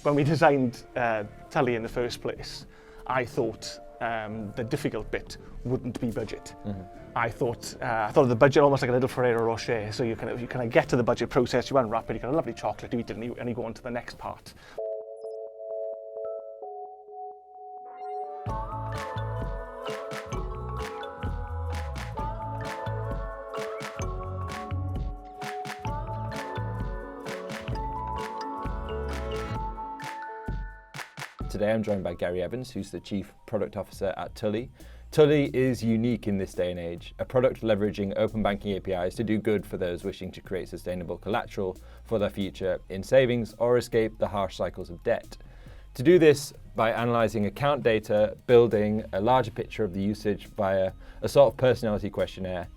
when we designed Tully in the first place, I thought the difficult bit wouldn't be budget. I thought of the budget almost like a little Ferrero Rocher. So you kind of get to the budget process, you unwrap it, you get a lovely chocolate, you eat it, and you go on to the next part. Today I'm joined by Garry Evans, who's the Chief Product Officer at Tully. Tully is unique in this day and age, a product leveraging open banking APIs to do good for those wishing to create sustainable collateral for their future in savings or escape the harsh cycles of debt. To do this by analysing account data, building a larger picture of the usage via a sort of personality questionnaire,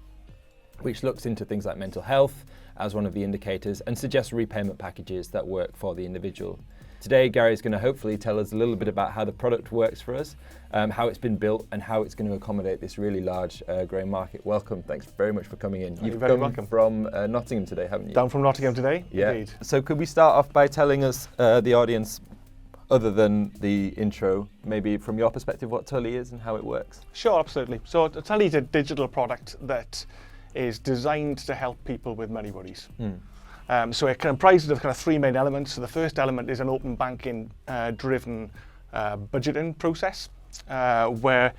which looks into things like mental health as one of the indicators and suggests repayment packages that work for the individual. Today, Garry is going to hopefully tell us a little bit about how the product works for us, how it's been built, and how it's going to accommodate this really large growing market. Welcome. Thanks very much for coming in. You're very welcome. From Nottingham today, haven't you? Down from Nottingham today? Yeah. Indeed. So could we start off by telling us, the audience, other than the intro, maybe from your perspective, what Tully is and how it works? Sure, absolutely. So Tully is a digital product that is designed to help people with money worries. So it comprises of kind of three main elements. So the first element is an open banking driven budgeting process where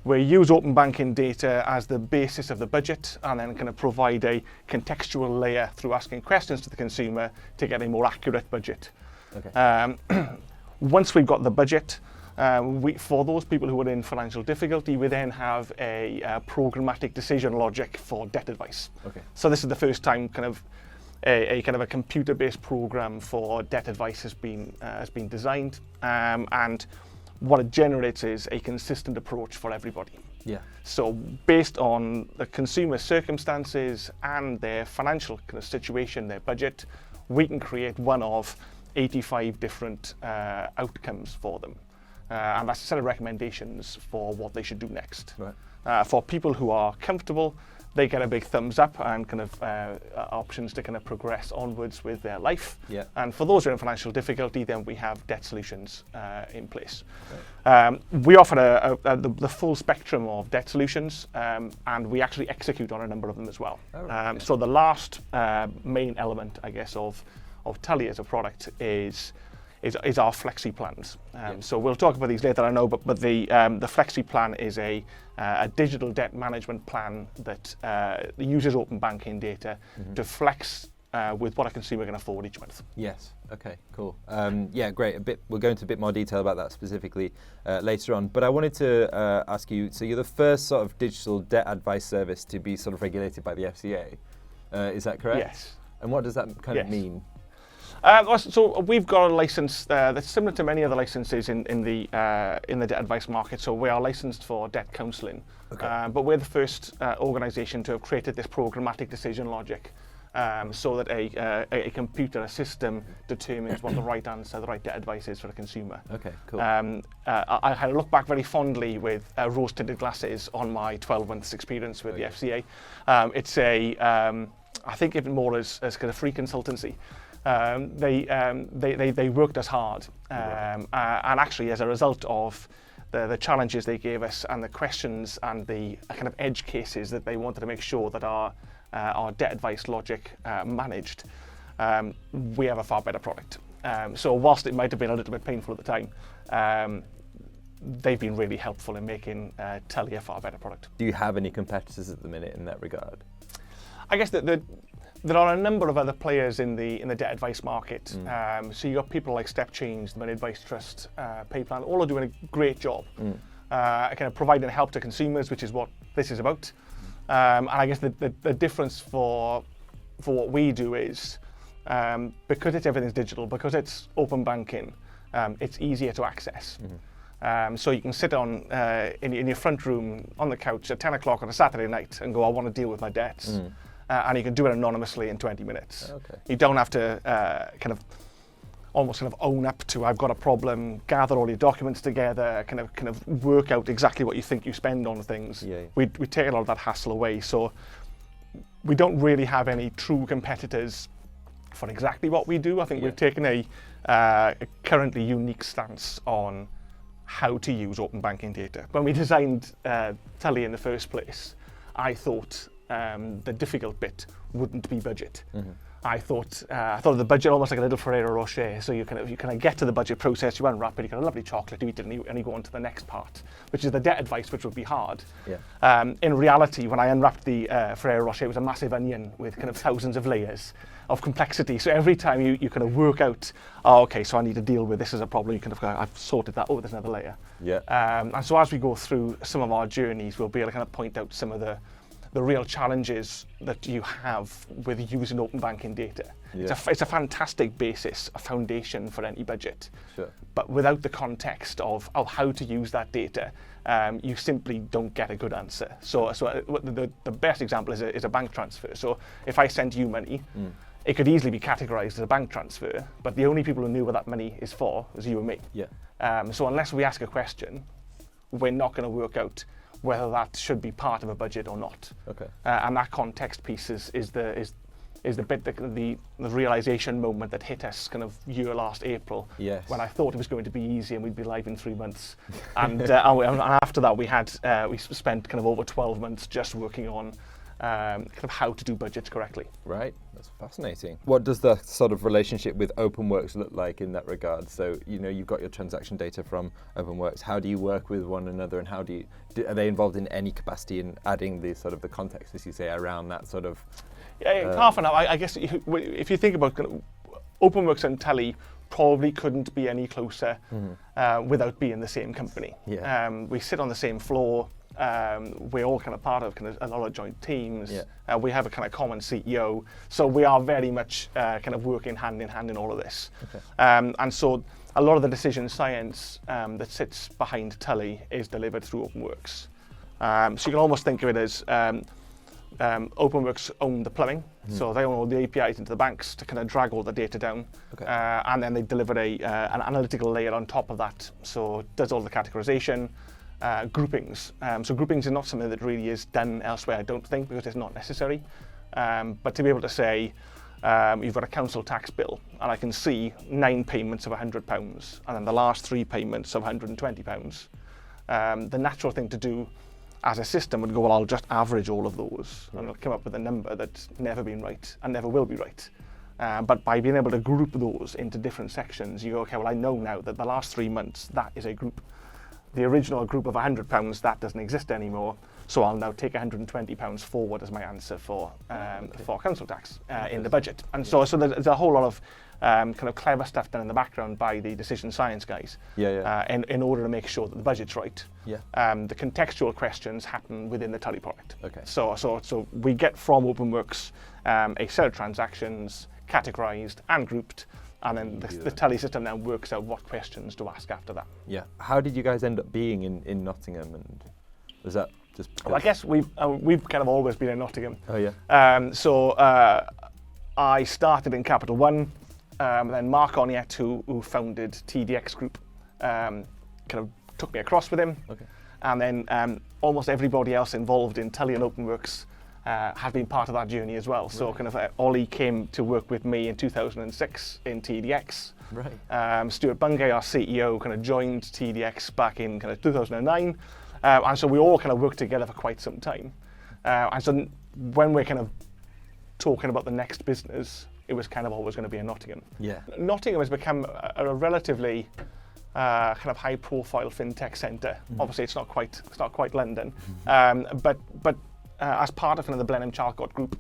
we use open banking data as the basis of the budget and then kind of provide a contextual layer through asking questions to the consumer to get a more accurate budget. Okay. Once we've got the budget, for those people who are in financial difficulty, we then have a programmatic decision logic for debt advice. Okay. So this is the first time kind of a computer-based program for debt advice has been designed, and what it generates is a consistent approach for everybody. Yeah. So based on the consumer circumstances and their financial kind of situation, their budget, we can create one of 85 different outcomes for them, and that's a set of recommendations for what they should do next. Right. For people who are comfortable, they get a big thumbs up and kind of options to kind of progress onwards with their life. Yeah. And for those who are in financial difficulty, then we have debt solutions in place. Okay. We offer the full spectrum of debt solutions, and we actually execute on a number of them as well. Oh, okay. So the last main element, I guess, of Tully as a product is our flexi plans. So we'll talk about these later, I know, but the flexi plan is a digital debt management plan that uses open banking data to flex with what a consumer can afford each month. Yes. Okay. Cool. Yeah. Great. We'll go into a bit more detail about that specifically later on. But I wanted to ask you. So you're the first sort of digital debt advice service to be sort of regulated by the FCA. Is that correct? Yes. And what does that kind of mean? So we've got a license that's similar to many other licenses in the debt advice market. So we are licensed for debt counselling, Okay. but we're the first organisation to have created this programmatic decision logic, so that a computer, a system, determines what the right answer, the right debt advice is for the consumer. Okay. Cool. I had a look back very fondly with rose-tinted glasses on my 12 months experience with the FCA. It's I think even more as kind of free consultancy. They worked us hard, and actually as a result of the challenges they gave us and the questions and the kind of edge cases that they wanted to make sure that our debt advice logic managed, we have a far better product. So whilst it might have been a little bit painful at the time, they've been really helpful in making Tully a far better product. Do you have any competitors at the minute in that regard? I guess that there are a number of other players in the debt advice market. So you got people like Step Change, the Money Advice Trust, PayPlan, all are doing a great job, kind of providing help to consumers, which is what this is about. And I guess the difference for what we do is because everything's digital, because it's open banking, it's easier to access. So you can sit in your front room on the couch at 10 o'clock on a Saturday night and go, I want to deal with my debts. And you can do it anonymously in 20 minutes. Okay. You don't have to almost own up to, I've got a problem, gather all your documents together, kind of work out exactly what you think you spend on things. Yeah. We take a lot of that hassle away. So we don't really have any true competitors for exactly what we do. I think we've taken currently unique stance on how to use open banking data. When we designed Tully in the first place, I thought the difficult bit wouldn't be budget. I thought of the budget almost like a little Ferrero Rocher. So you kind of get to the budget process, you unwrap it, you get a lovely chocolate, you eat it, and you go on to the next part, which is the debt advice, which would be hard. Yeah. In reality, when I unwrapped the Ferrero Rocher, it was a massive onion with kind of thousands of layers of complexity. So every time you kind of work out, oh, okay, so I need to deal with this as a problem, you kind of go, I've sorted that, oh, there's another layer. Yeah. And so as we go through some of our journeys, we'll be able to kind of point out some of the real challenges that you have with using open banking data. Yeah. It's a fantastic basis, a foundation for any budget. Sure. But without the context of how to use that data, you simply don't get a good answer. So the best example is a bank transfer. So if I sent you money, it could easily be categorized as a bank transfer, but the only people who knew what that money is for is you and me. Yeah. So unless we ask a question, we're not going to work out whether that should be part of a budget or not. Okay. And that context piece is the bit the realization moment that hit us kind of last April. Yes. When I thought it was going to be easy and we'd be live in 3 months, and after that we spent kind of over 12 months just working on kind of how to do budgets correctly. Right, that's fascinating. What does the sort of relationship with OpenWrks look like in that regard? So, you've got your transaction data from OpenWrks. How do you work with one another, and how are they involved in any capacity in adding the sort of the context, as you say, around that sort of? Yeah, half an hour. I guess if you think about kind of OpenWrks and Tully probably couldn't be any closer without being the same company. Yeah. We sit on the same floor. We're all kind of part of a lot of joint teams. Yeah. We have a kind of common CEO, so we are very much kind of working hand in hand in all of this. Okay. And so a lot of the decision science that sits behind Tully is delivered through OpenWrks. So you can almost think of it as OpenWrks own the plumbing, so they own all the APIs into the banks to kind of drag all the data down, Okay. and then they deliver an analytical layer on top of that, so it does all the categorization, groupings. So groupings is not something that really is done elsewhere, I don't think, because it's not necessary. But to be able to say, you've got a council tax bill, and I can see 9 payments of £100, and then the last 3 payments of £120. The natural thing to do as a system would go, well, I'll just average all of those, and I'll come up with a number that's never been right and never will be right. But by being able to group those into different sections, you go, okay, well, I know now that the last 3 months, that is a group. The original group of £100, that doesn't exist anymore, so I'll now take £120 forward as my answer for council tax in the budget. And so there's a whole lot of kind of clever stuff done in the background by the decision science guys in order to make sure that the budget's right. Yeah. The contextual questions happen within the Tully product. Okay. So we get from OpenWrks a set of transactions categorized and grouped, and then the Tully system then works out what questions to ask after that. Yeah. How did you guys end up being in Nottingham, and was that just? Well, I guess we've kind of always been in Nottingham. Oh yeah. So I started in Capital One, then Mark Oniet, who founded TDX Group, kind of took me across with him. Okay. And then almost everybody else involved in Tully and OpenWrks have been part of that journey as well. So kind of Ollie came to work with me in 2006 in TDX. Right. Stuart Bungay, our CEO, kind of joined TDX back in kind of 2009. And so we all kind of worked together for quite some time. And so when we're kind of talking about the next business, it was kind of always going to be in Nottingham. Yeah. Nottingham has become a relatively kind of high-profile fintech centre. Obviously, it's not quite London, but as part of kind of the Blenheim Charcot Group,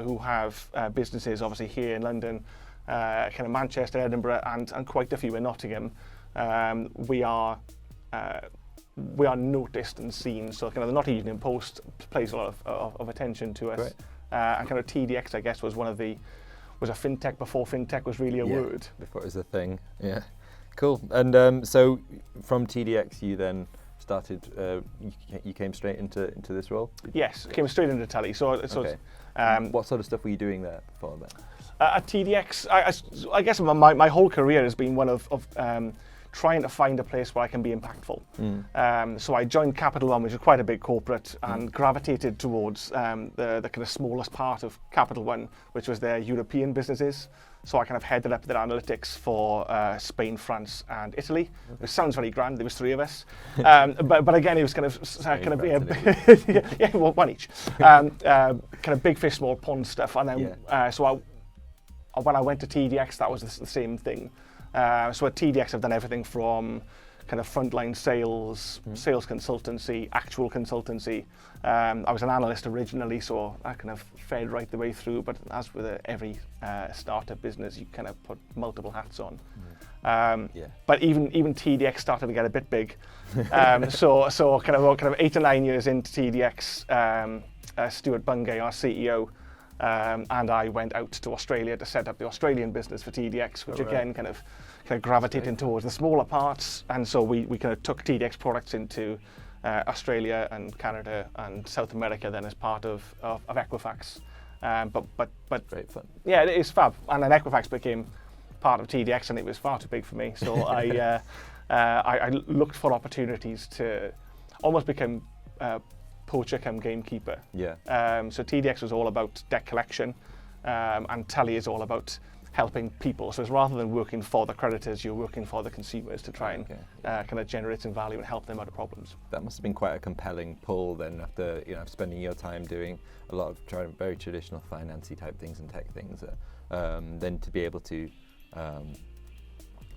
who have businesses obviously here in London, kind of Manchester, Edinburgh, and quite a few in Nottingham, we are noticed and seen. So kind of the Nottingham Evening Post pays a lot of attention to us. Right. And kind of TDX, I guess, was a fintech before fintech was really a word. Before it was a thing. Yeah. Cool. And so from TDX, you then started. You came straight into this role. Yes, came straight into Tully. Okay. What sort of stuff were you doing there before then? At TDX, I guess my whole career has been one of trying to find a place where I can be impactful. So I joined Capital One, which is quite a big corporate, and gravitated towards the kind of smallest part of Capital One, which was their European businesses. So I kind of headed up their analytics for Spain, France, and Italy. It sounds very grand. There was 3 of us, but again, it was kind of yeah, well, 1 each. Kind of big fish, small pond stuff. And then so when I went to TDX, that was the same thing. So at TDX, I've done everything from kind of frontline sales, sales consultancy, actual consultancy. I was an analyst originally, so I kind of fed right the way through. But as with every startup business, you kind of put multiple hats on. But even TDX started to get a bit big. So kind of 8 or 9 years into TDX, Stuart Bungay, our CEO, and I went out to Australia to set up the Australian business for TDX, which again kind of gravitating towards the smaller parts. And so we kind of took TDX products into Australia and Canada and South America then as part of Equifax. But great fun. Yeah, it is fab. And then Equifax became part of TDX, and it was far too big for me. So I looked for opportunities to almost become poacher come gamekeeper. So TDX was all about debt collection, and Tully is all about helping people. So it's rather than working for the creditors, you're working for the consumers to try and kind of generate some value and help them out of problems. That must have been quite a compelling pull then, after spending your time doing a lot of very traditional financy type things and tech things, then to be able to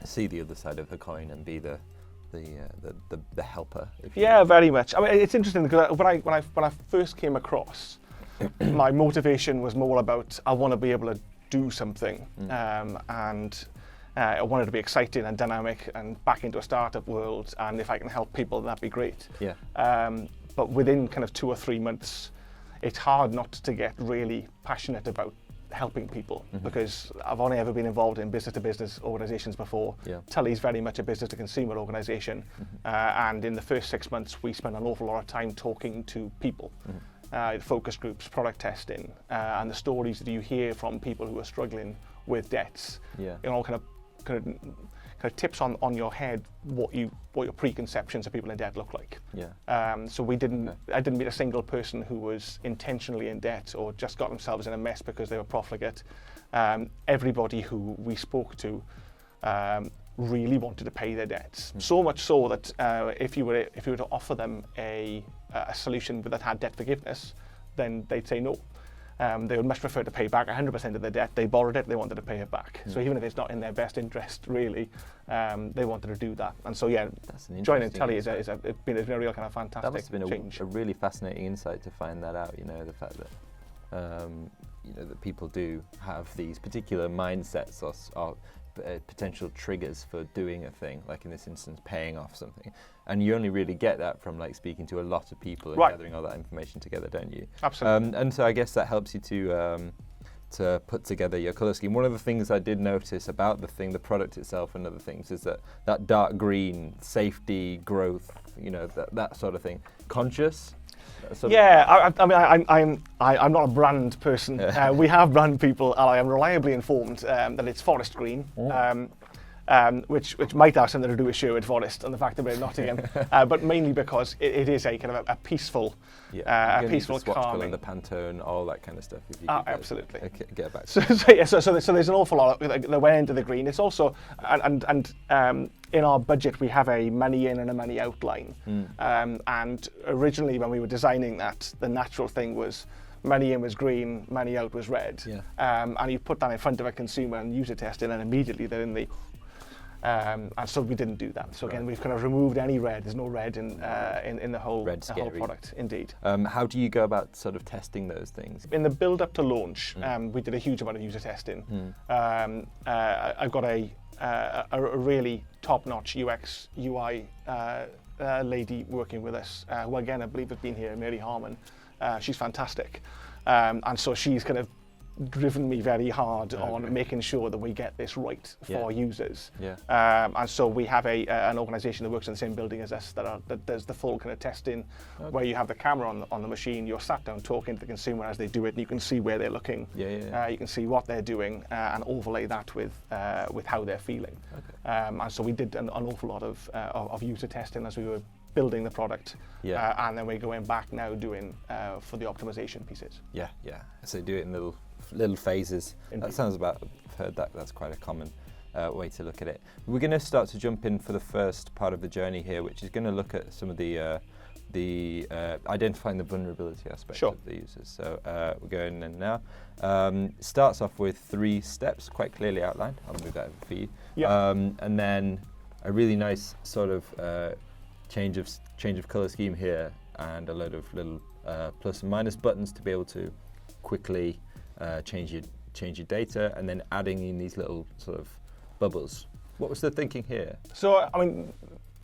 see the other side of the coin and be the helper. Very much. I mean, it's interesting because when I first came across, my motivation was more about I want to be able to do something, and I wanted to be exciting and dynamic and back into a startup world. And if I can help people, that'd be great. But within kind of 2 or 3 months, it's hard not to get really passionate about helping people, because I've only ever been involved in business-to-business organisations before. Tully's very much a business-to-consumer organisation, and in the first 6 months we spent an awful lot of time talking to people, focus groups, product testing, and the stories that you hear from people who are struggling with debts. Kind of tips on your head what your preconceptions of people in debt look like. So I didn't meet a single person who was intentionally in debt or just got themselves in a mess because they were profligate. Everybody who we spoke to really wanted to pay their debts. So much so that if you were to offer them a solution that had debt forgiveness, then they'd say no. They would much prefer to pay back 100% of their debt. They borrowed it, they wanted to pay it back. So even if it's not in their best interest, really, they wanted to do that. And so joining Tully has been a real kind of fantastic that must have been change. a really fascinating insight to find that out. The fact that that people do have these particular mindsets or potential triggers for doing a thing, like in this instance paying off something, and you only really get that from like speaking to a lot of people and gathering all that information together, don't you? Absolutely. And so I guess that helps you to put together your colour scheme. One of the things I did notice about the product itself and other things, is that dark green, safety, growth, that sort of thing, conscious. I mean, I'm not a brand person. We have brand people, and I am reliably informed that it's forest green, which might have something to do with Sherwood Forest and the fact that we're in Nottingham, but mainly because it is a kind of a peaceful, peaceful, calming. The Pantone, all that kind of stuff. Absolutely. Get back. So there's an awful lot that went into the green. It's also and in our budget we have a money in and a money out line. And originally when we were designing that, the natural thing was money in was green, money out was red. And you put that in front of a consumer and user test it, and immediately they're in the and so we didn't do that. So again, we've kind of removed any red. There's no red in the whole product. Indeed. How do you go about sort of testing those things? In the build up to launch, we did a huge amount of user testing. I've got a really top-notch UX UI lady working with us, who again I believe has been here, Mary Harmon. She's fantastic, and so she's kind of driven me very hard on making sure that we get this right for users. And so we have an organisation that works in the same building as us that does the full kind of testing, where you have the camera on the machine, you're sat down talking to the consumer as they do it, and you can see where they're looking. You can see what they're doing, and overlay that with how they're feeling. And so we did an awful lot of user testing as we were building the product, and then we're going back now doing for the optimization pieces. So do it in little phases. Indeed. That sounds about heard that. That's quite a common way to look at it. We're going to start to jump in for the first part of the journey here, which is going to look at some of the identifying the vulnerability aspect of the users. So we're going in now. Starts off with 3 steps, quite clearly outlined. I'll move that over for you. And then a really nice sort of change of color scheme here, and a load of little plus and minus buttons to be able to quickly change your data, and then adding in these little sort of bubbles. What was the thinking here? So, I mean,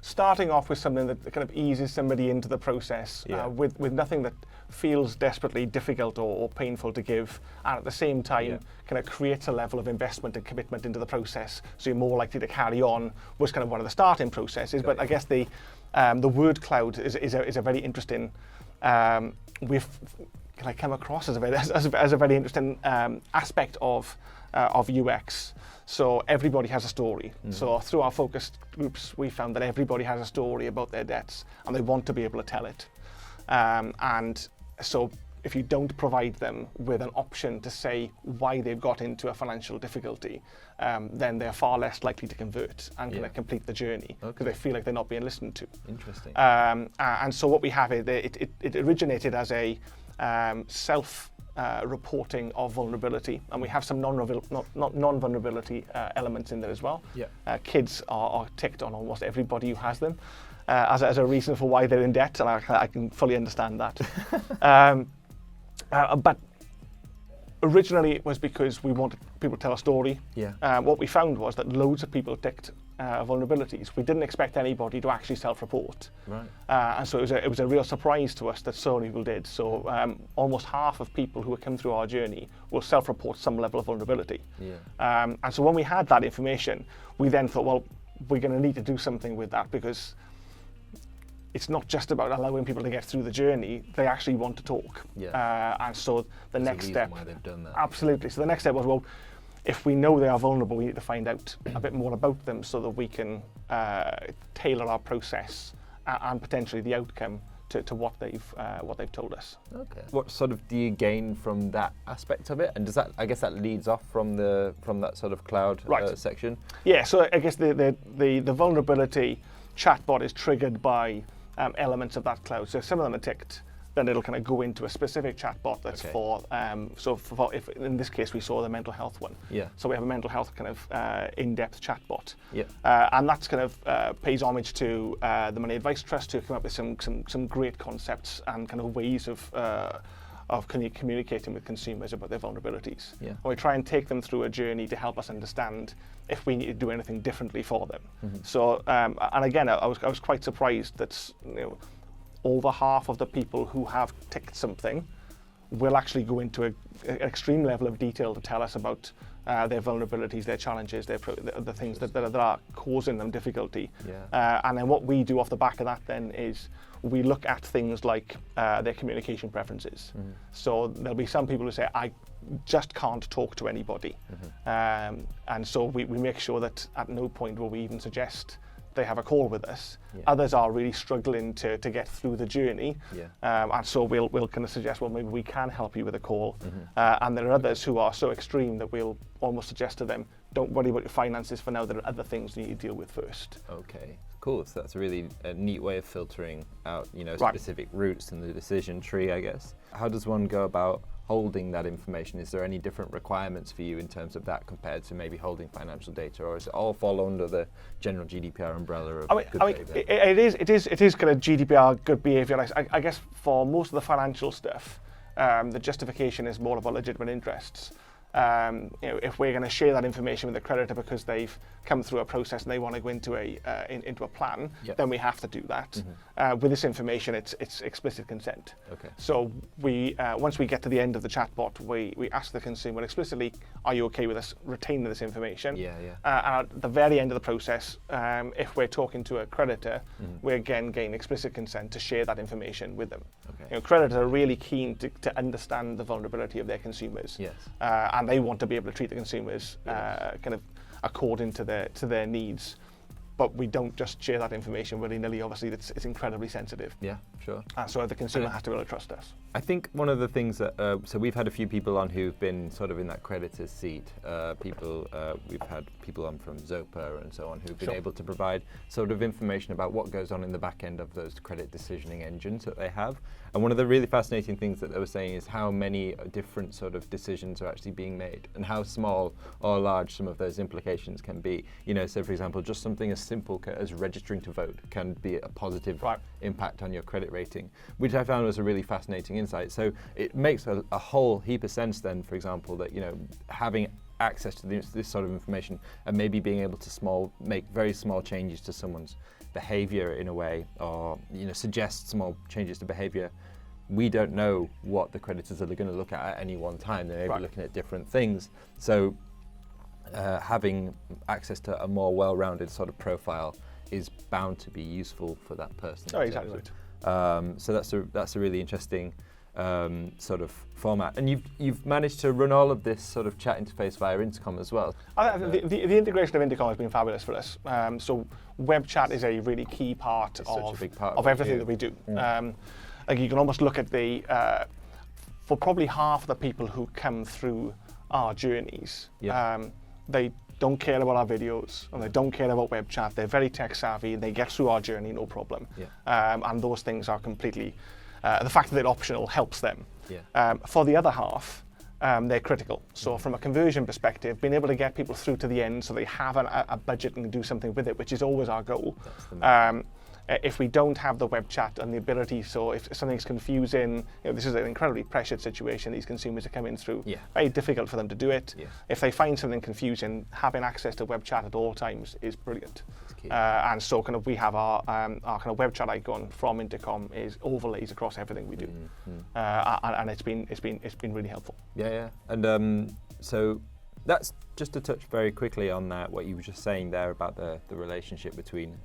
starting off with something that kind of eases somebody into the process with nothing that feels desperately difficult or painful to give, and at the same time kind of creates a level of investment and commitment into the process, so you're more likely to carry on, was kind of one of the starting processes. But I guess the word cloud is a very interesting, we've kind of come across as a very interesting aspect of UX. So everybody has a story. So through our focus groups, we found that everybody has a story about their debts, and they want to be able to tell it. And so if you don't provide them with an option to say why they've got into a financial difficulty, then they're far less likely to convert and kind of complete the journey, because they feel like they're not being listened to. Interesting. And so what we have is it originated as a reporting of vulnerability, and we have some non-vulnerability elements in there as well. Kids are ticked on almost everybody who has them as a reason for why they're in debt, and I can fully understand that. But originally it was because we wanted people to tell a story. What we found was that loads of people ticked vulnerabilities. We didn't expect anybody to actually self-report. And so it was a real surprise to us that so many people did. So almost half of people who have come through our journey will self-report some level of vulnerability. And so when we had that information, we then thought, well, we're going to need to do something with that, because it's not just about allowing people to get through the journey, they actually want to talk. And so the next step, why they've done that. Absolutely. So the next step was, well, if we know they are vulnerable, we need to find out a bit more about them so that we can tailor our process and potentially the outcome to what they've told us. What sort of do you gain from that aspect of it? And does that, I guess, that leads off from that sort of cloud section? Yeah. So I guess the vulnerability chatbot is triggered by elements of that cloud. So if some of them are ticked, then it'll kind of go into a specific chatbot that's for if in this case we saw the mental health one. So we have a mental health kind of in-depth chatbot. And that's kind of pays homage to the Money Advice Trust, to come up with some great concepts and kind of ways of communicating with consumers about their vulnerabilities. And we try and take them through a journey to help us understand if we need to do anything differently for them. So and again, I was quite surprised that over half of the people who have ticked something will actually go into an extreme level of detail to tell us about their vulnerabilities, their challenges, the things that are causing them difficulty. And then what we do off the back of that then is we look at things like their communication preferences. So there'll be some people who say, I just can't talk to anybody. And so we make sure that at no point will we even suggest they have a call with us. Others are really struggling to get through the journey, and so we'll kind of suggest, well, maybe we can help you with a call. And there are others who are so extreme that we'll almost suggest to them, don't worry about your finances for now, there are other things you need to deal with first. Cool. So that's a really neat way of filtering out, specific routes in the decision tree, I guess. How does one go about holding that information? Is there any different requirements for you in terms of that compared to maybe holding financial data, or does it all fall under the general GDPR umbrella of good behavior? It is kind of GDPR good behavior. I guess for most of the financial stuff, the justification is more about legitimate interests. If we're going to share that information with the creditor because they've come through a process and they want to go into a plan, then we have to do that. With this information, it's explicit consent. So we once we get to the end of the chatbot, we ask the consumer explicitly, are you okay with us retaining this information? And at the very end of the process, if we're talking to a creditor, we again gain explicit consent to share that information with them. Creditors are really keen to understand the vulnerability of their consumers. And they want to be able to treat the consumers kind of according to their needs. but we don't just share that information willy-nilly. Obviously, it's incredibly sensitive. Yeah, sure. And so the consumer has to be able to trust us. I think one of the things that, so we've had a few people on who've been sort of in that creditor's seat. We've had people on from Zopa and so on who've been able to provide sort of information about what goes on in the back end of those credit decisioning engines that they have. And one of the really fascinating things that they were saying is how many different sort of decisions are actually being made and how small or large some of those implications can be. You know, so for example, just something as simple as registering to vote can be a positive impact on your credit rating, which I found was a really fascinating insight. So it makes a whole heap of sense then, for example, that, you know, having access to this sort of information and maybe being able to make very small changes to someone's behavior in a way, or, you know, suggest small changes to behavior. We don't know what the creditors are going to look at any one time. They may be looking at different things. So having access to a more well-rounded sort of profile is bound to be useful for that person. Oh, exactly right. So that's a really interesting sort of format. And you've managed to run all of this sort of chat interface via Intercom as well. The integration of Intercom has been fabulous for us. So web chat is a really key part of everything that we do. Like you can almost look at for probably half of the people who come through our journeys, they don't care about our videos and they don't care about web chat. They're very tech savvy and they get through our journey no problem. And those things are completely, the fact that they're optional helps them. For the other half, they're critical. So from a conversion perspective, being able to get people through to the end so they have a budget and can do something with it, which is always our goal. If we don't have the web chat and the ability, so if something's confusing, you know, this is an incredibly pressured situation these consumers are coming through. Very difficult for them to do it. If they find something confusing, having access to web chat at all times is brilliant. And so kind of we have our kind of web chat icon from Intercom is overlays across everything we do, and it's been really helpful. And so that's just to touch very quickly on that, what you were just saying there about the relationship between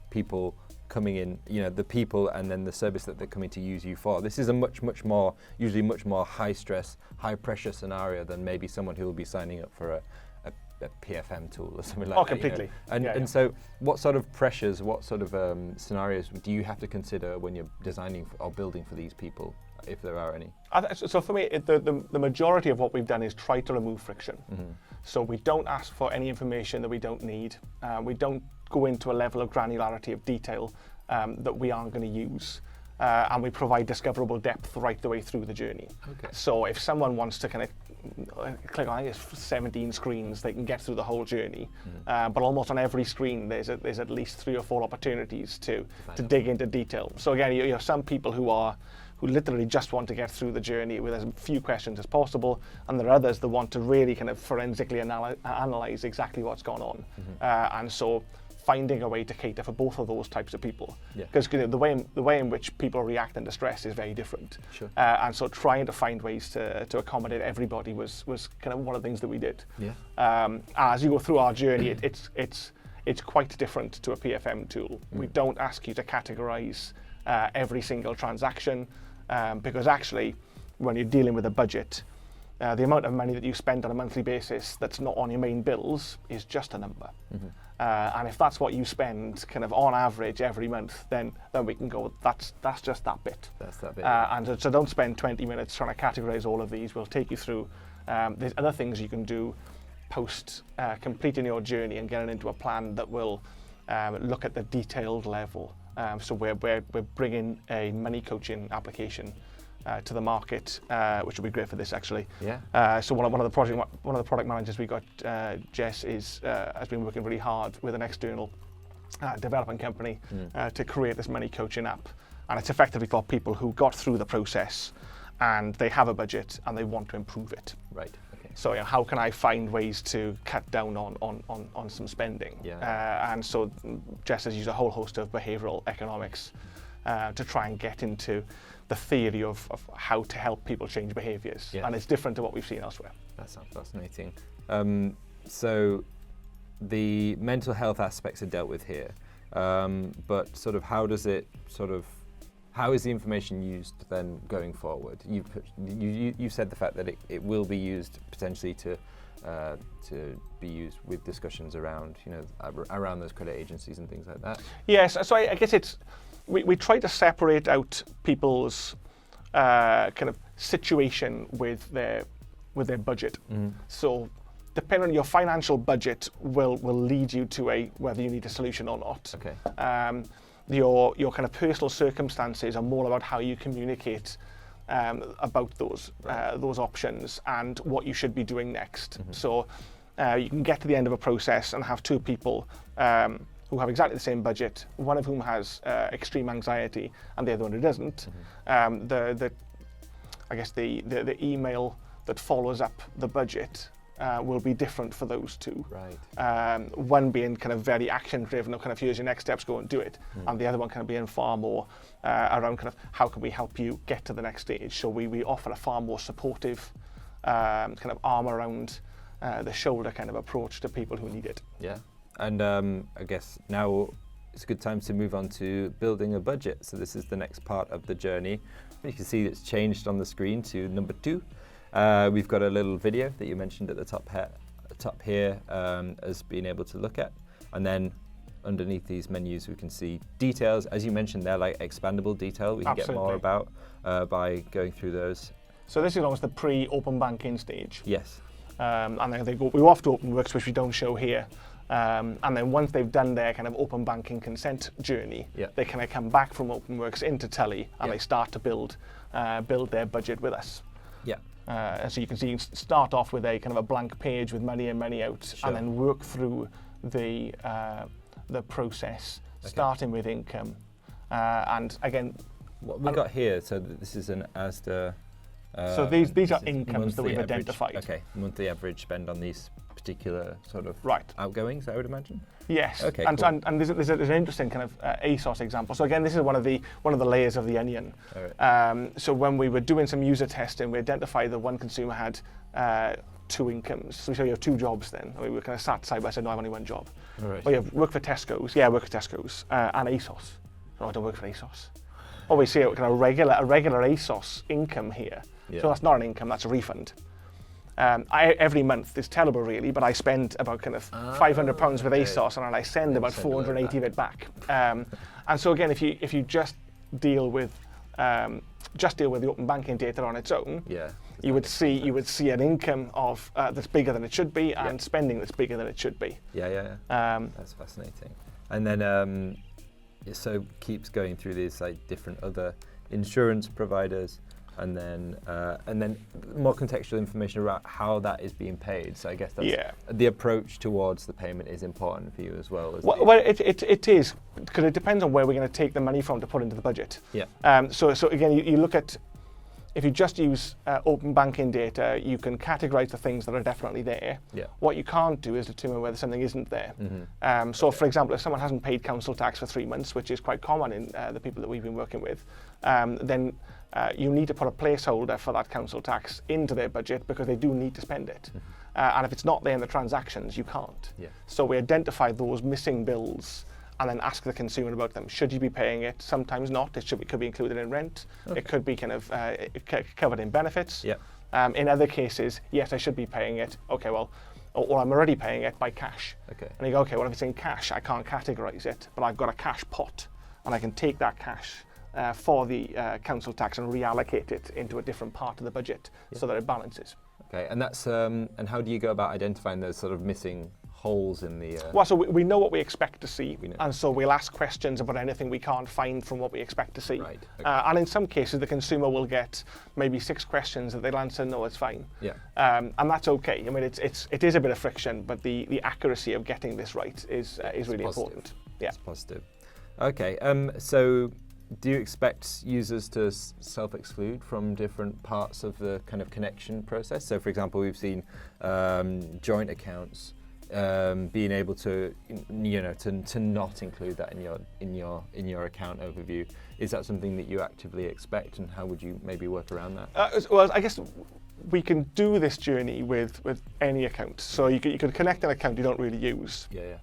people coming in, you know, the people and then the service that they're coming to use you for. This is a usually much more high stress, high pressure scenario than maybe someone who will be signing up for a PFM tool or something like that. Completely. You know? And so what sort of pressures, what sort of scenarios do you have to consider when you're designing or building for these people, if there are any? So for me, the majority of what we've done is try to remove friction. So we don't ask for any information that we don't need. We don't go into a level of granularity of detail that we aren't going to use. And we provide discoverable depth right the way through the journey. So if someone wants to kind of click on, I guess, 17 screens, they can get through the whole journey. But almost on every screen, there's at least 3 or 4 opportunities to dig into detail. So again, you have some people who literally just want to get through the journey with as few questions as possible, and there are others that want to really kind of forensically analyze exactly what's gone on. And so finding a way to cater for both of those types of people, because the way in which people react under stress is very different. And so trying to find ways to accommodate everybody was kind of one of the things that we did. As you go through our journey, it's quite different to a PFM tool. We don't ask you to categorize every single transaction, because actually, when you're dealing with a budget, the amount of money that you spend on a monthly basis that's not on your main bills is just a number. And if that's what you spend kind of on average every month, then we can go, that's just that bit. And so don't spend 20 minutes trying to categorize all of these. We'll take you through. There's other things you can do post completing your journey and getting into a plan that will look at the detailed level. So we're bringing a money coaching application to the market, which will be great for this actually. So one of the product managers we got, Jess, has been working really hard with an external development company to create this money coaching app, and it's effectively for people who got through the process and they have a budget and they want to improve it. So how can I find ways to cut down on some spending? And so Jess has used a whole host of behavioural economics to try and get into the theory of how to help people change behaviours. And it's different to what we've seen elsewhere. That sounds fascinating. So the mental health aspects are dealt with here, but sort of how is the information used then going forward? You said the fact that it will be used potentially to to be used with discussions around, around those credit agencies and things like that? Yes, so I guess we try to separate out people's kind of situation with their budget. So depending on your financial budget will lead you to whether you need a solution or not. Okay. Your kind of personal circumstances are more about how you communicate about those options and what you should be doing next. So you can get to the end of a process and have two people who have exactly the same budget, one of whom has extreme anxiety and the other one who doesn't. I guess the email that follows up the budget will be different for those two. Right. One being kind of very action driven, or kind of here's your next steps, go and do it, and the other one kind of being far more around kind of how can we help you get to the next stage. So we offer a far more supportive kind of arm around the shoulder kind of approach to people who need it. Yeah, and I guess now it's a good time to move on to building a budget. So this is the next part of the journey. You can see it's changed on the screen to number 2. We've got a little video that you mentioned at the top here as being able to look at, and then underneath these menus we can see details. As you mentioned, they're like expandable detail. We can Absolutely. get more about by going through those. So this is almost the pre-open banking stage. Yes. And then we go off to OpenWrks, which we don't show here. And then once they've done their kind of open banking consent journey, they kind of come back from OpenWrks into Tully, and they start to build their budget with us. Yeah. And so you can see you start off with a kind of a blank page with money in, money out, and then work through the process, starting with income. And again, what we got here, so this is an ASDA. So these are incomes that we've average, identified. Okay, monthly average spend on these particular sort of outgoings, I would imagine. Yes. Okay. And, cool. and there's an interesting kind of ASOS example. So again, this is one of the layers of the onion. All right. So when we were doing some user testing, we identified that one consumer had 2 incomes. So we said you have 2 jobs then. And we were kind of sat side by side. No, I have only 1 job. All right. Well, you work for Tesco's. Yeah, I work for Tesco's. And ASOS. No, I don't work for ASOS. Oh, we see a kind of a regular ASOS income here. Yeah. So that's not an income, that's a refund. Every month, it's terrible really, but I spend about kind of £500 with ASOS, and I send about 480 of it back. And so again, if you just deal with the open banking data on its own, you would see an income of that's bigger than it should be, and spending that's bigger than it should be. That's fascinating. And then so keeps going through these like different other insurance providers. And then more contextual information about how that is being paid. So I guess that's the approach towards the payment is important for you as well. Well, it is, because it depends on where we're going to take the money from to put into the budget. Yeah. So again, you look at, if you just use open banking data, you can categorize the things that are definitely there. Yeah. What you can't do is determine whether something isn't there. So for example, if someone hasn't paid council tax for 3 months, which is quite common in the people that we've been working with, then you need to put a placeholder for that council tax into their budget, because they do need to spend it. And if it's not there in the transactions, you can't. Yeah. So we identify those missing bills and then ask the consumer about them. Should you be paying it? Sometimes not. It could be included in rent. Okay. It could be kind of covered in benefits. Yeah. In other cases, yes, I should be paying it. Okay, well, or I'm already paying it by cash. Okay. And you go, okay, well, if it's in cash, I can't categorize it, but I've got a cash pot, and I can take that cash for the council tax and reallocate it into a different part of the budget so that it balances. Okay, and that's and how do you go about identifying those sort of missing holes in the... Well, so we know what we expect to see, and so we'll ask questions about anything we can't find from what we expect to see. Right. Okay. And in some cases, the consumer will get maybe 6 questions that they'll answer, no, it's fine. Yeah. And that's okay. I mean, it is a bit of friction, but the accuracy of getting this right is really important. Yeah. It's positive. Okay, so do you expect users to self-exclude from different parts of the kind of connection process? So, for example, we've seen joint accounts being able to, to not include that in your account overview. Is that something that you actively expect, and how would you maybe work around that? Well, I guess we can do this journey with any account. So you could connect an account you don't really use. Yeah.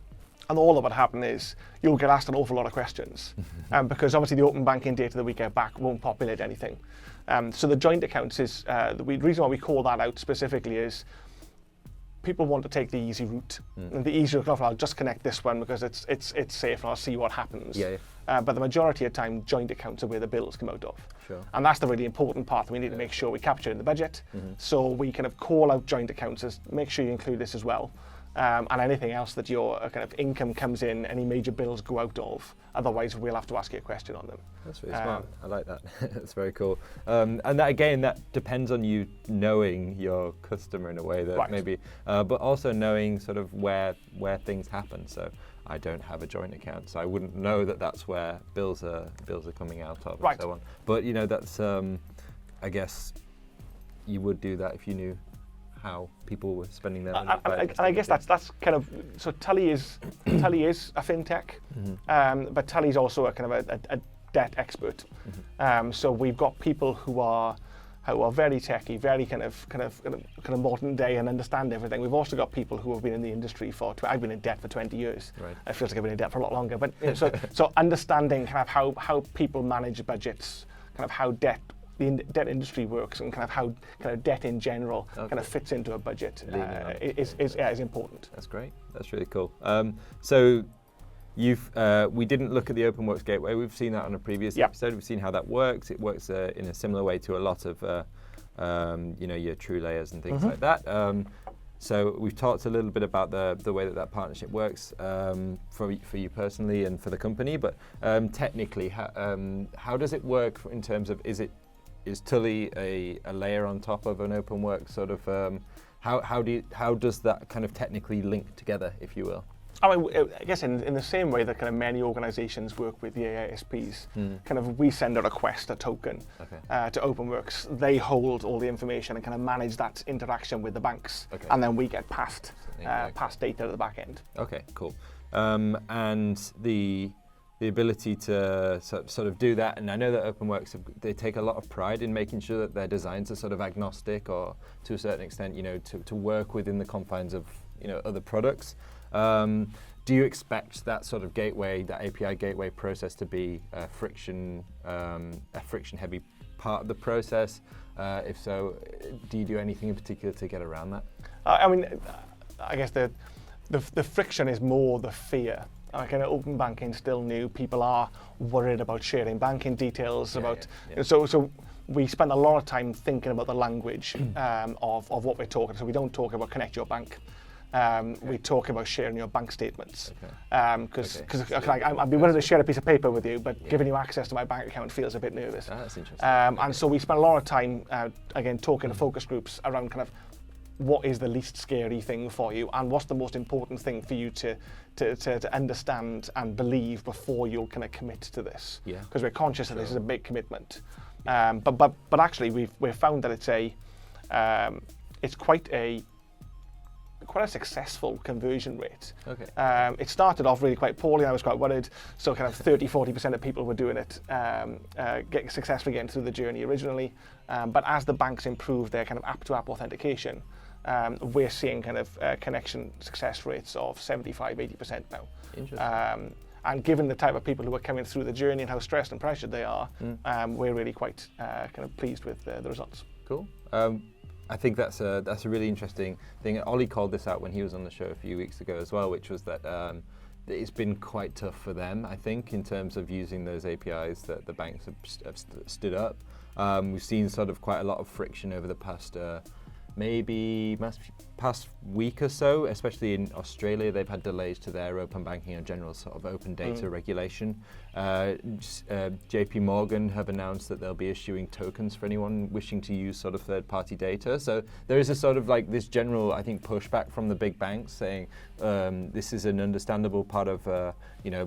And all that would happen is you'll get asked an awful lot of questions, because obviously the open banking data that we get back won't populate anything. So the joint accounts is the reason why we call that out specifically is people want to take the easy route. And the easy route, I'll just connect this one because it's safe and I'll see what happens. But the majority of time, joint accounts are where the bills come out of. Sure. And that's the really important part that we need to make sure we capture in the budget. So we kind of call out joint accounts as make sure you include this as well. And anything else that your kind of income comes in, any major bills go out of. Otherwise, we'll have to ask you a question on them. That's really smart. I like that. That's very cool. And that again, that depends on you knowing your customer in a way that maybe, but also knowing sort of where things happen. So I don't have a joint account, so I wouldn't know that that's where bills are coming out of and so on. But that's I guess you would do that if you knew how people were spending their money. And I guess that's kind of, so Tully is a fintech, but Tully's also a kind of a debt expert. So we've got people who are very techy, very kind of modern day and understand everything. We've also got people who have been in the industry I've been in debt for 20 years. It feels like I've been in debt for a lot longer. But so understanding kind of how people manage budgets, kind of how the debt industry works, and kind of how kind of debt in general kind of fits into a budget is important. That's great. That's really cool. So we didn't look at the OpenWrks gateway. We've seen that on a previous episode. We've seen how that works. It works in a similar way to a lot of your true layers and things like that. So we've talked a little bit about the way that partnership works for you personally and for the company. But technically, how does it work in terms of is Tully a layer on top of an Openwrks sort of? How does that kind of technically link together, if you will? I mean, I guess in the same way that kind of many organisations work with the AISPs, kind of we send a request, a token, to Openwrks. They hold all the information and kind of manage that interaction with the banks, and then we get passed data at the back end. Okay, cool. And the ability to sort of do that, and I know that Openwrks they take a lot of pride in making sure that their designs are sort of agnostic, or to a certain extent, to work within the confines of other products. Do you expect that sort of gateway, that API gateway process, to be a friction-heavy part of the process? If so, do you do anything in particular to get around that? I mean, I guess the friction is more the fear. Kind of open banking still new. People are worried about sharing banking details. So we spend a lot of time thinking about the language of what we're talking. So we don't talk about connect your bank. We talk about sharing your bank statements. Because I'd be willing to share a piece of paper with you, but giving you access to my bank account feels a bit nervous. That's interesting. And so we spend a lot of time, again, talking to focus groups around kind of what is the least scary thing for you, and what's the most important thing for you to understand and believe before you'll kind of commit to this. Because we're conscious that this is a big commitment. But actually, we've found that it's quite a successful conversion rate. It started off really quite poorly, and I was quite worried. So kind of 30-40% of people were doing it, successfully getting through the journey originally. But as the banks improve their kind of app-to-app authentication, we're seeing kind of connection success rates of 75-80% now. Interesting. And given the type of people who are coming through the journey and how stressed and pressured they are, we're really quite kind of pleased with the results. Cool. I think that's a really interesting thing. Ollie called this out when he was on the show a few weeks ago as well, which was that it's been quite tough for them, I think, in terms of using those APIs that the banks have stood up. We've seen sort of quite a lot of friction over the past week or so, especially in Australia. They've had delays to their open banking and general sort of open data regulation. JP Morgan have announced that they'll be issuing tokens for anyone wishing to use sort of third-party data. So there is a sort of like this general, I think, pushback from the big banks saying this is an understandable part of,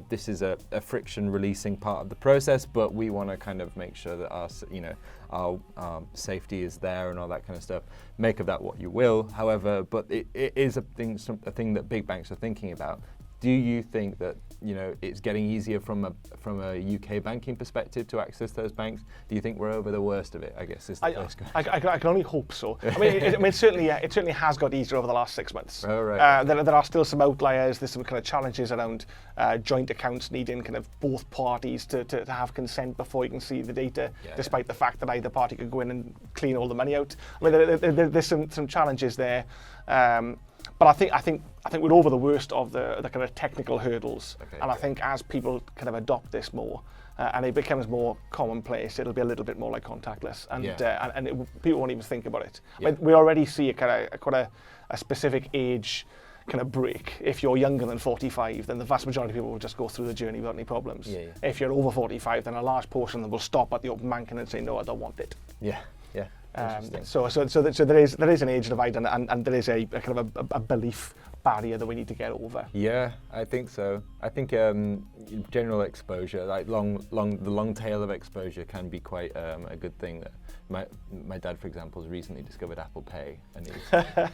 this is a friction releasing part of the process, but we want to kind of make sure that our safety is there and all that kind of stuff. Make of that what you will, however, but it is a thing that big banks are thinking about. Do you think that it's getting easier from a UK banking perspective to access those banks? Do you think we're over the worst of it? I guess is the first question. I can only hope so. I mean, it certainly has got easier over the last 6 months. Oh, right. There are still some outliers. There's some kind of challenges around joint accounts needing kind of both parties to have consent before you can see the data, despite the fact that either party could go in and clean all the money out. I mean, there's some challenges there. But I think we're over the worst of the kind of technical hurdles, and I think as people kind of adopt this more, and it becomes more commonplace, it'll be a little bit more like contactless, and people won't even think about it. Yeah. We already see quite a specific age kind of break. If you're younger than 45, then the vast majority of people will just go through the journey without any problems. Yeah, yeah. If you're over 45, then a large portion of them will stop at the open banking and say, no, I don't want it. Yeah, yeah. So there is an age divide, and there is a kind of a belief barrier that we need to get over. Yeah, I think so. I think general exposure, like the long tail of exposure, can be quite a good thing. My dad, for example, has recently discovered Apple Pay, and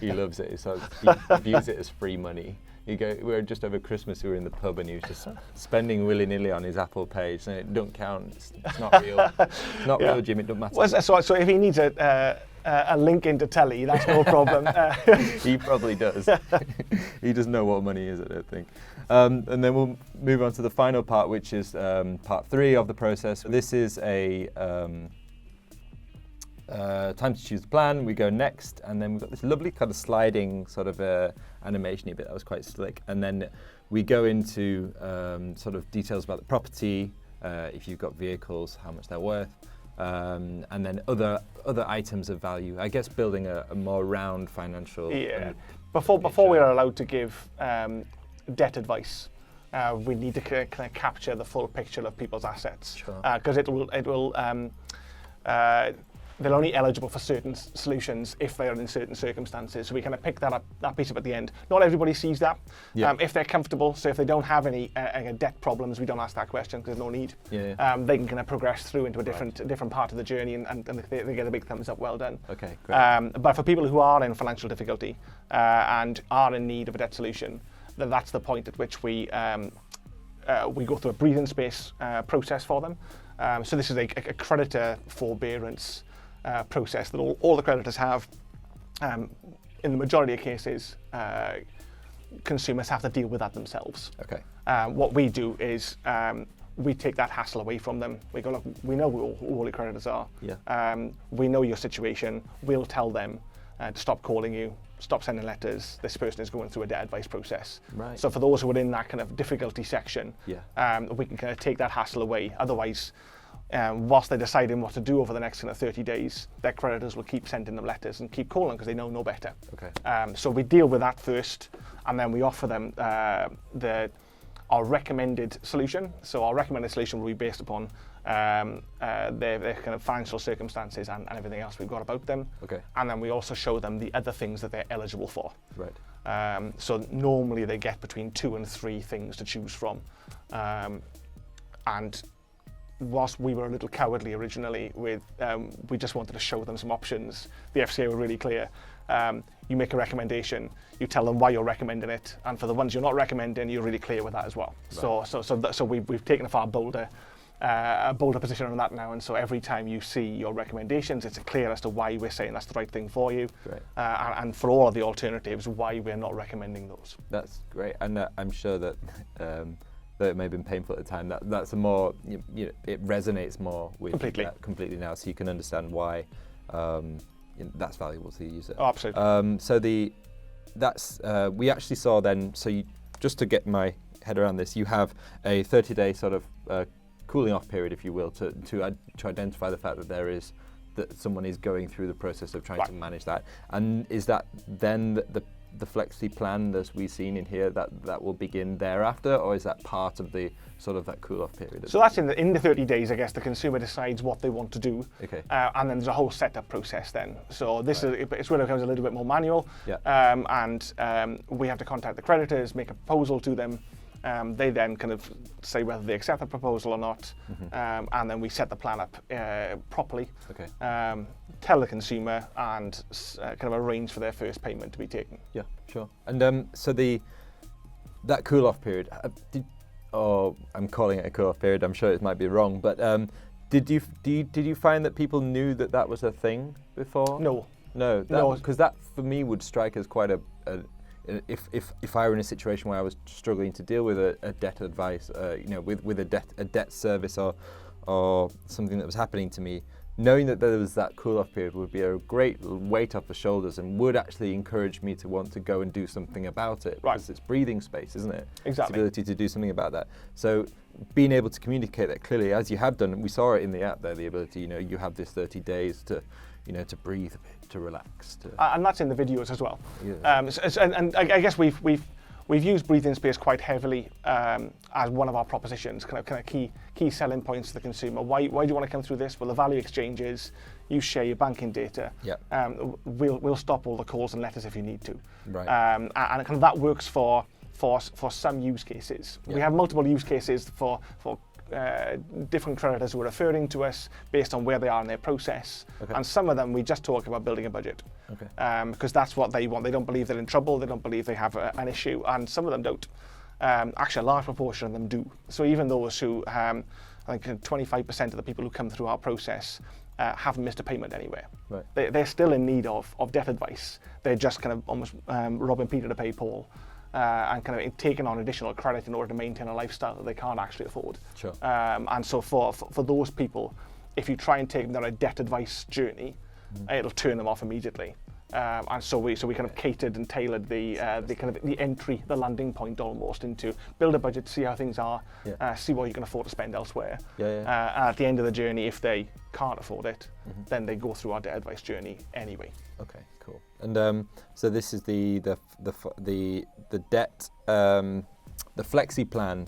he loves it. So he views it as free money. We were just over Christmas, we were in the pub, and he was just spending willy-nilly on his Apple Pay, saying it don't count, it's not real. It's not real, Jim, it don't matter. Well, so if he needs a link into Tully, that's no problem. He probably does. He doesn't know what money is, I don't think. And then we'll move on to the final part, which is part 3 of the process. This is a time to choose the plan. We go next, and then we've got this lovely kind of sliding sort of animation-y bit that was quite slick. And then we go into sort of details about the property, if you've got vehicles, how much they're worth, and then other items of value. I guess building a more round financial. Yeah. Before we are allowed to give debt advice, we need to kind of capture the full picture of people's assets. Sure. Because they're only eligible for certain solutions if they are in certain circumstances. So we kind of pick that piece up at the end. Not everybody sees that. Yeah. If they're comfortable, so if they don't have any debt problems, we don't ask that question because there's no need. Yeah. They can kind of progress through into a different part of the journey, and they get a big thumbs up, well done. Okay, great. But for people who are in financial difficulty and are in need of a debt solution, then that's the point at which we go through a breathing space process for them. So this is a creditor forbearance process that all the creditors have. In the majority of cases, consumers have to deal with that themselves. Okay. What we do is we take that hassle away from them. We go, look, we know who all your creditors are. Yeah. We know your situation. We'll tell them to stop calling you, stop sending letters. This person is going through a debt advice process. Right. So for those who are in that kind of difficulty section, we can kind of take that hassle away. Otherwise, whilst they're deciding what to do over the next kind of 30 days, their creditors will keep sending them letters and keep calling because they know no better. Okay. So we deal with that first, and then we offer them our recommended solution. So our recommended solution will be based upon their kind of financial circumstances and everything else we've got about them. Okay. And then we also show them the other things that they're eligible for. Right. So normally they get between 2 and 3 things to choose from. And whilst we were a little cowardly originally with, we just wanted to show them some options, the FCA were really clear. You make a recommendation, you tell them why you're recommending it, and for the ones you're not recommending, you're really clear with that as well. Right. So we've taken a far bolder position on that now, and so every time you see your recommendations, it's clear as to why we're saying that's the right thing for you, and for all of the alternatives, why we're not recommending those. That's great, and I'm sure that though it may have been painful at the time, that's a more, it resonates more with completely now, so you can understand why that's valuable to the user. Oh, absolutely. So we actually saw then, so just to get my head around this, you have a 30-day sort of cooling off period, if you will, to identify the fact that someone is going through the process of trying to manage that. And is that then the flexi plan as we've seen in here that will begin thereafter, or is that part of the sort of that cool off period? So that's in the 30 days, I guess. The consumer decides what they want to do, and then there's a whole setup process then. So it's where it becomes a little bit more manual, and we have to contact the creditors, make a proposal to them. They then kind of say whether they accept the proposal or not, and then we set the plan up properly, tell the consumer, and kind of arrange for their first payment to be taken. Yeah, sure. And so that cool-off period, I'm calling it a cool-off period, I'm sure it might be wrong, but did you find that people knew that was a thing before? No. No, because that for me would strike as quite if I were in a situation where I was struggling to deal with a debt advice, with a debt service or something that was happening to me, knowing that there was that cool-off period would be a great weight off the shoulders and would actually encourage me to want to go and do something about it. Right. Because it's breathing space, isn't it? Exactly. It's the ability to do something about that. So being able to communicate that clearly, as you have done, and we saw it in the app there, the ability, you have this 30 days to, to breathe a bit, to relax. And that's in the videos as well. Yeah. And I guess we've used breathing space quite heavily as one of our propositions, kind of key selling points to the consumer. Why do you want to come through this? Well, the value exchange is you share your banking data. Yeah. We'll stop all the calls and letters if you need to. Right. And kind of that works for some use cases. Yeah. We have multiple use cases for different creditors who are referring to us based on where they are in their process. Okay. And some of them we just talk about building a budget. Okay. Because that's what they want. They don't believe they're in trouble. They don't believe they have an issue, and some of them don't. Actually, a large proportion of them do. So even those who, I think 25% of the people who come through our process haven't missed a payment anywhere. Right. They're still in need of debt advice. They're just kind of almost robbing Peter to pay Paul. And kind of taking on additional credit in order to maintain a lifestyle that they can't actually afford. Sure. And so for those people, if you try and take them down a debt advice journey, it'll turn them off immediately. And so we kind of catered and tailored the kind of the entry, the landing point almost into build a budget, see how things are, see what you can afford to spend elsewhere. And at the end of the journey, if they can't afford it, then they go through our debt advice journey anyway. Okay, cool. And so this is the debt, the Flexi Plan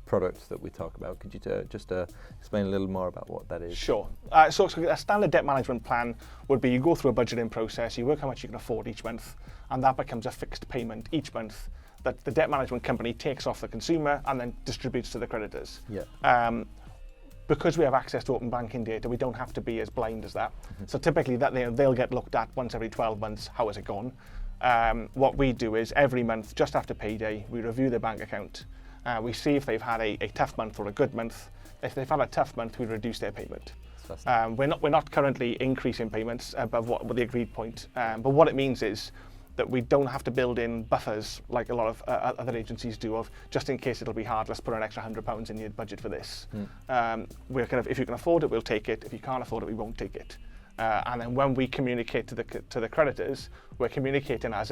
product that we talk about. Could you just explain a little more about what that is? Sure. So a standard debt management plan would be you go through a budgeting process, you work how much you can afford each month, and that becomes a fixed payment each month that the debt management company takes off the consumer and then distributes to the creditors. Yeah. Because we have access to open banking data, we don't have to be as blind as that. So typically that they'll get looked at once every 12 months, how has it gone? What we do is every month, just after payday, we review their bank account. We see if they've had a tough month or a good month. If they've had a tough month, we reduce their payment. We're not currently increasing payments above what the agreed point. But what it means is that we don't have to build in buffers like a lot of other agencies do of just in case it'll be hard, let's put an extra £100 in your budget for this. We're kind of, if you can afford it, we'll take it. If you can't afford it, we won't take it. And then when we communicate to the creditors, we're communicating as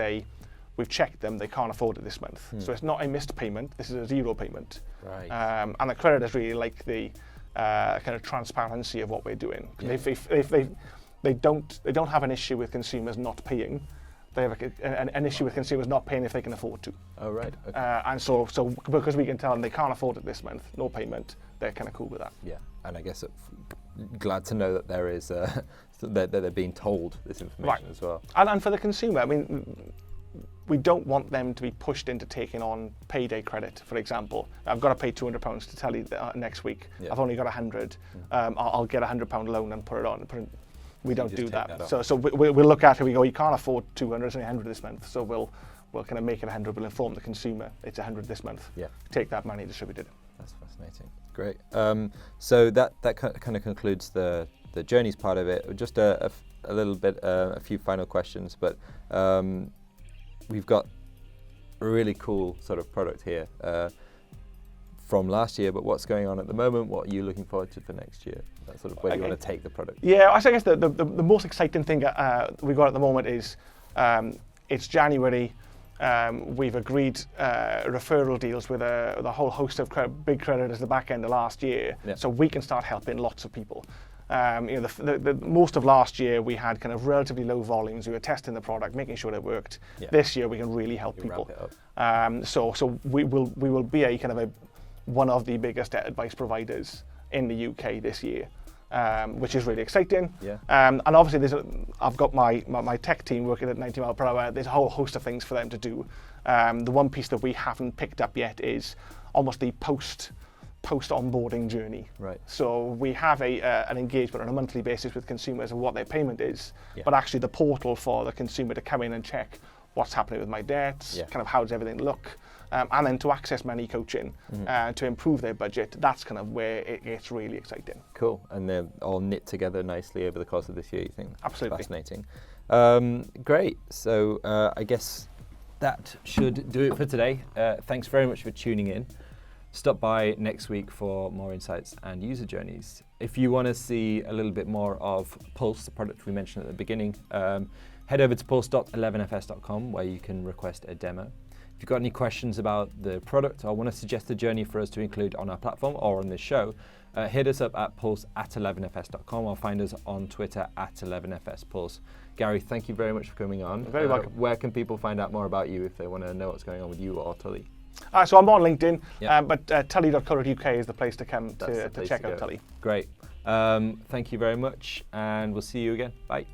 we've checked them, they can't afford it this month. So it's not a missed payment, this is a zero payment. Right. And the creditors really like the kind of transparency of what we're doing. Yeah. If they don't have an issue with consumers not paying, they have an issue with consumers not paying if they can afford to. Oh, right. Okay. And so because we can tell them they can't afford it this month, no payment, they're kind of cool with that. Yeah, and I guess glad to know that there is that they're being told this information as well. And for the consumer, I mean, we don't want them to be pushed into taking on payday credit, for example. I've got to pay £200 to Tully next week. Yeah. I've only got 100. I'll get a £100 loan and put it on. We don't do that. So we'll look at it. We go, you can't afford 200, it's only 100 this month. So we'll kind of make it 100. We'll inform the consumer it's 100 this month. Yeah. Take that money, distribute it. That's fascinating. Great. So that kind of concludes the journeys part of it. Just a little bit, a few final questions, but we've got a really cool sort of product here from last year, but what's going on at the moment? What are you looking forward to for next year? That sort of where do you want to take the product? Yeah, I guess the most exciting thing we've got at the moment is it's January. We've agreed referral deals with a whole host of big creditors at the back end of last year, so we can start helping lots of people. The most of last year we had kind of relatively low volumes. We were testing the product, making sure it worked. Yeah. This year we can really help people. So we will be a kind of one of the biggest debt advice providers in the UK this year, which is really exciting. Yeah. And obviously I've got my tech team working at 90 mile per hour. There's a whole host of things for them to do. The one piece that we haven't picked up yet is almost the post onboarding journey. Right. So we have an engagement on a monthly basis with consumers of what their payment is, but actually the portal for the consumer to come in and check what's happening with my debts, kind of how does everything look, and then to access money coaching to improve their budget. That's kind of where it gets really exciting. Cool, and they're all knit together nicely over the course of this year, you think? Absolutely. Fascinating. Great, so I guess that should do it for today. Thanks very much for tuning in. Stop by next week for more insights and user journeys. If you want to see a little bit more of Pulse, the product we mentioned at the beginning, head over to pulse.11fs.com where you can request a demo. If you've got any questions about the product or want to suggest a journey for us to include on our platform or on this show, hit us up at pulse@11fs.com or find us on Twitter @11fspulse. Garry, thank you very much for coming on. You're very welcome. Where can people find out more about you if they want to know what's going on with you or Tully? So I'm on LinkedIn, Yep. but tully.co.uk is the place to come That's the to place check to out go. Tully. Great. Thank you very much, and we'll see you again. Bye.